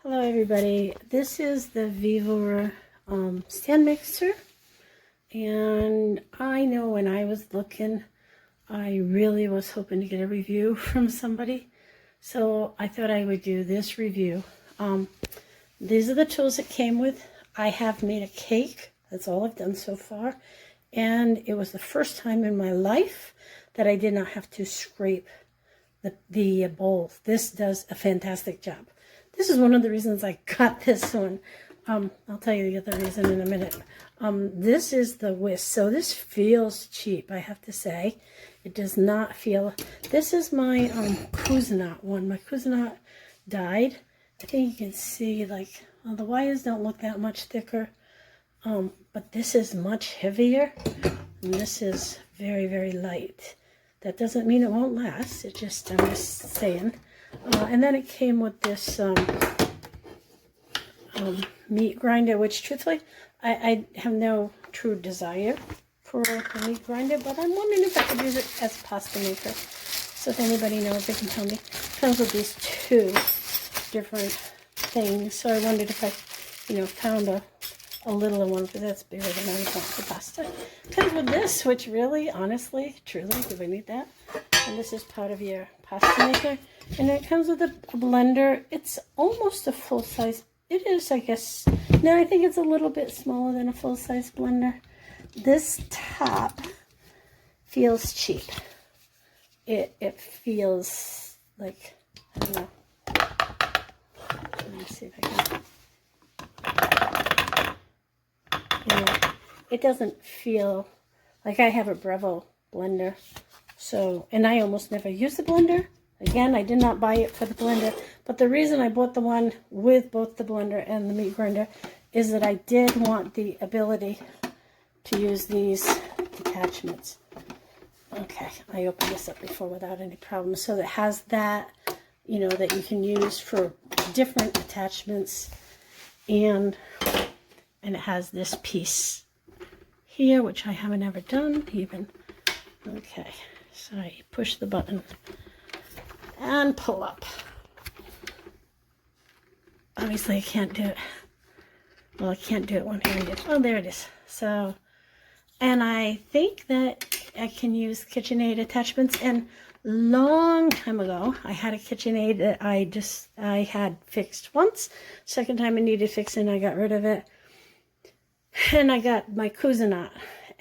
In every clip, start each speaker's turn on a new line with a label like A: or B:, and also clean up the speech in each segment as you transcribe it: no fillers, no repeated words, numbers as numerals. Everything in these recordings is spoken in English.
A: Hello everybody, this is the VEVOR stand mixer, and I know when I was looking I really was hoping to get a review from somebody, so I thought I would do this review. These are the tools it came with. I have made a cake, that's all I've done so far, and it was the first time in my life that I did not have to scrape the bowl. This does a fantastic job. This is one of the reasons I got this one. I'll tell you the other reason in a minute. This is the whisk. So this feels cheap, I have to say. It does not feel... This is my Cuisinart one. My Cuisinart died. I think you can see, like, well, the wires don't look that much thicker. But this is much heavier. And this is very, very light. That doesn't mean it won't last. I'm just saying. And then it came with this meat grinder, which truthfully, I have no true desire for a meat grinder, but I'm wondering if I could use it as a pasta maker. So if anybody knows, they can tell me. It comes with these two different things. So I wondered if I, found a littler one, because that's bigger than I want for pasta. It comes with this, which really, honestly, truly, do we need that? And this is part of your pasta maker. And it comes with a blender. It's almost a full-size. It is, I guess. No, I think it's a little bit smaller than a full-size blender. This top feels cheap. It feels like, I don't know. Let me see if I can. It doesn't feel like I have a Breville blender. So, and I almost never use the blender. Again, I did not buy it for the blender, but the reason I bought the one with both the blender and the meat grinder is that I did want the ability to use these detachments. Okay, I opened this up before without any problems. So it has that, that you can use for different attachments, and it has this piece here, which I haven't ever done even. Okay, so I push the button and pull up. Obviously I can't do it. Well, I can't do it one-handed. Oh, there it is. So, and I think that I can use KitchenAid attachments. And long time ago, I had a KitchenAid that I had fixed once. Second time it needed fixing, I got rid of it. And I got my Cuisinart.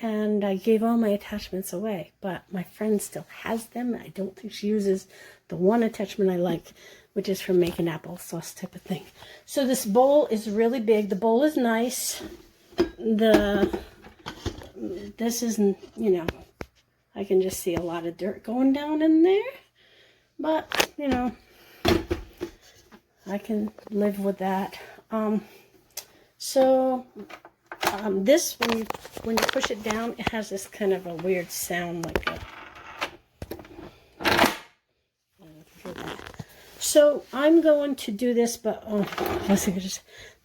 A: And I gave all my attachments away, but my friend still has them. I don't think she uses the one attachment I like, which is for making applesauce type of thing. So this bowl is really big. The bowl is nice. This isn't, I can just see a lot of dirt going down in there, but, I can live with that. This, when you push it down, it has this kind of a weird sound like a... So I'm going to do this, but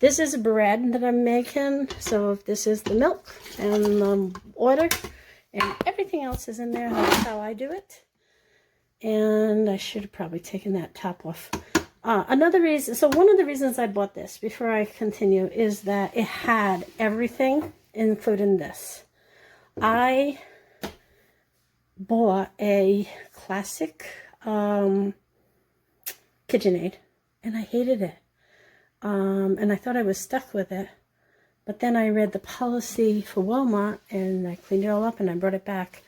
A: this is bread that I'm making. So this is the milk and the water, and everything else is in there. That's how I do it. And I should have probably taken that top off. Another reason, so one of the reasons I bought this, before I continue, is that it had everything, including this. I bought a classic KitchenAid, and I hated it. And I thought I was stuck with it. But then I read the policy for Walmart, and I cleaned it all up, and I brought it back.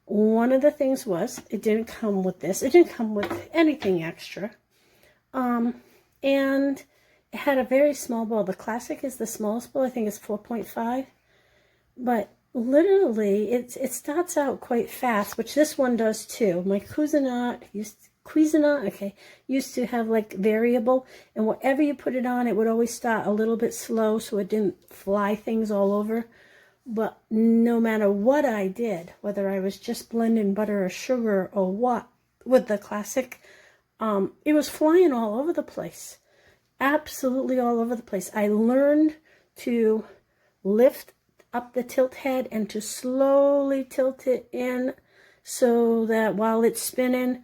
A: One of the things was, it didn't come with this. It didn't come with anything extra. And it had a very small bowl. The classic is the smallest bowl. I think it's 4.5. But literally, it starts out quite fast, which this one does too. My Cuisinart used to have like variable, and whatever you put it on, it would always start a little bit slow so it didn't fly things all over. But no matter what I did, whether I was just blending butter or sugar or what, with the classic, it was flying all over the place. Absolutely all over the place. I learned to lift up the tilt head and to slowly tilt it in so that while it's spinning,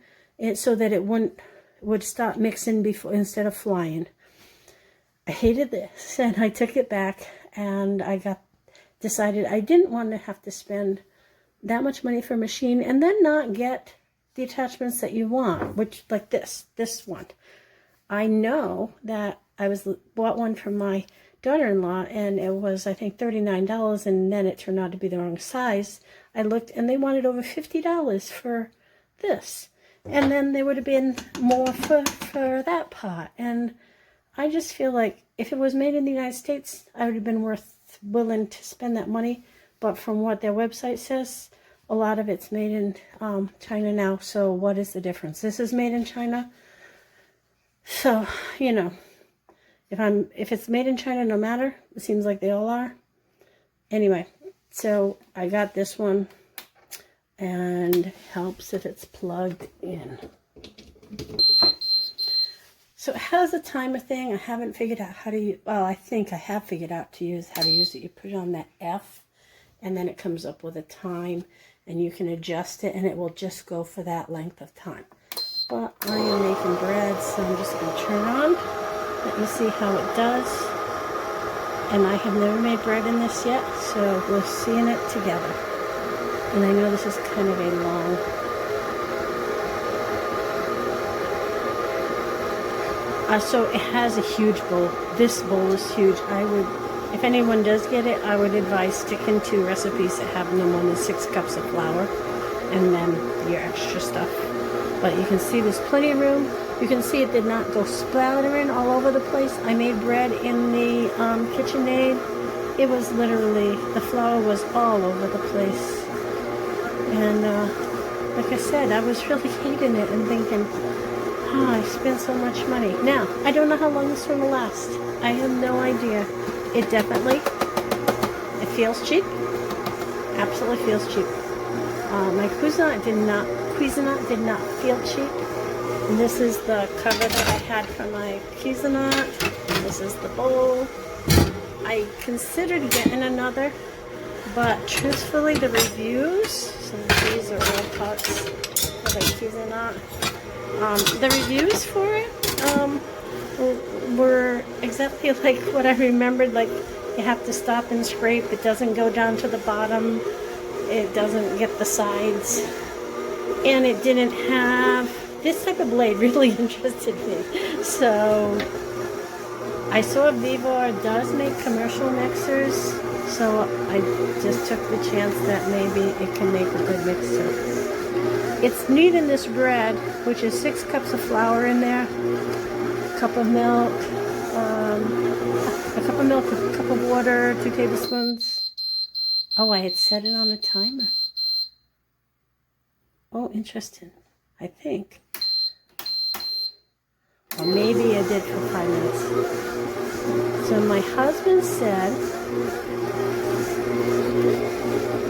A: so that it would stop mixing before, instead of flying. I hated this, and I took it back, and I decided I didn't want to have to spend that much money for a machine and then not get the attachments that you want, which like this one. I know that bought one from my daughter-in-law, and it was, I think, $39, and then it turned out to be the wrong size. I looked, and they wanted over $50 for this, and then there would have been more for that pot. And I just feel like if it was made in the United States, I would have been willing to spend that money. But from what their website says, a lot of it's made in China now. So what is the difference? This is made in China. So, you know, if it's made in China, no matter, it seems like they all are. Anyway, so I got this one, and it helps if it's plugged in. So it has a timer thing. I haven't figured out how to use, well, I think I have figured out how to use it. You put it on that F, and then it comes up with a time, and you can adjust it, and it will just go for that length of time. But I am making bread, so I'm just going to turn on. Let me see how it does. And I have never made bread in this yet, so we're seeing it together. And I know this is kind of a long... so it has a huge bowl. This bowl is huge. If anyone does get it, I would advise sticking to recipes that have no more than 6 cups of flour, and then your extra stuff. But you can see there's plenty of room. You can see it did not go splattering all over the place. I made bread in the KitchenAid. It was literally, the flour was all over the place. And like I said, I was really hating it and thinking, oh, I spent so much money. Now, I don't know how long this one will last. I have no idea. It feels cheap. Absolutely feels cheap. My Cuisinart did not feel cheap. And this is the cover that I had for my Cuisinart. This is the bowl. I considered getting another, but truthfully, the reviews, so these are all pots for the Cuisinart. The reviews for it were exactly like what I remembered. Like, you have to stop and scrape. It doesn't go down to the bottom. It doesn't get the sides. And it didn't have... This type of blade really interested me. So, I saw VEVOR does make commercial mixers. So, I just took the chance that maybe it can make a good mixer. It's neat in this bread, which is 6 cups of flour in there, a cup of milk, a cup of water, 2 tablespoons. Oh, I had set it on a timer. Oh, interesting. I think. Or maybe I did for 5 minutes. So my husband said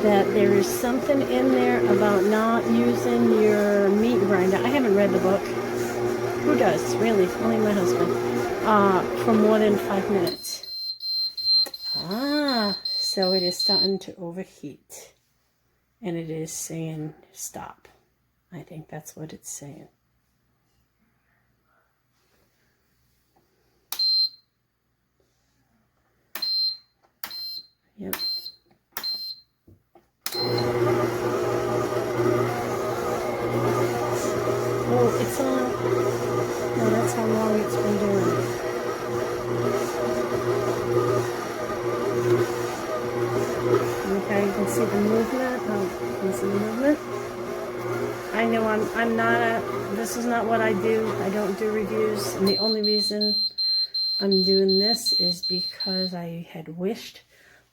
A: that there is something in there about not using your meat grinder. I haven't read the book. Who does? Really? Only my husband. For more than 5 minutes. So it is starting to overheat. And it is saying stop. I think that's what it's saying. Yep. Oh, it's on. No, that's how long it's been doing it. Okay, you can see the movement. Oh, you can see the movement. I know I'm not this is not what I do. I don't do reviews, and the only reason I'm doing this is because I had wished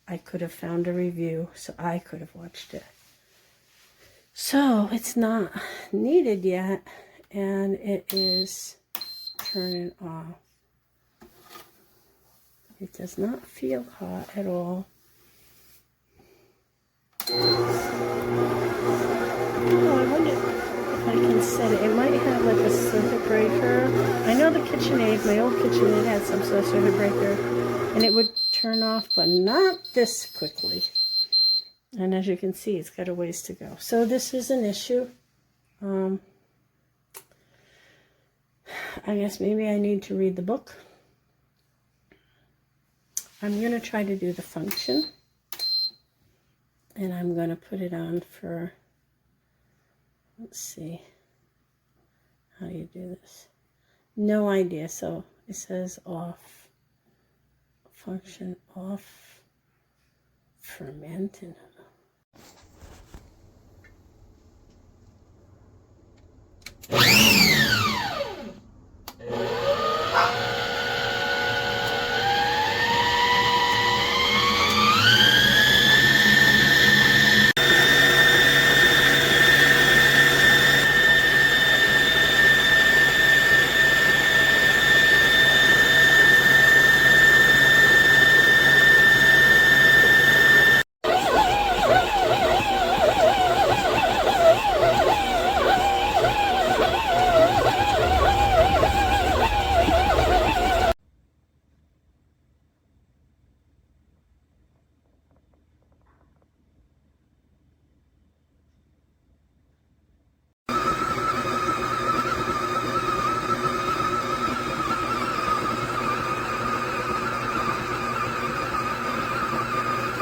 A: I could have found a review so I could have watched it. So it's not needed yet, and it is turning off. It does not feel hot at all. Oh, I wonder if I can set it. It might have like a circuit breaker. I know the KitchenAid, my old KitchenAid had some sort of circuit breaker, and it would turn off, but not this quickly. And as you can see, it's got a ways to go. So this is an issue. I guess maybe I need to read the book. I'm going to try to do the function. And I'm going to put it on for, let's see, how do you do this? No idea. So it says off, function off, ferment. And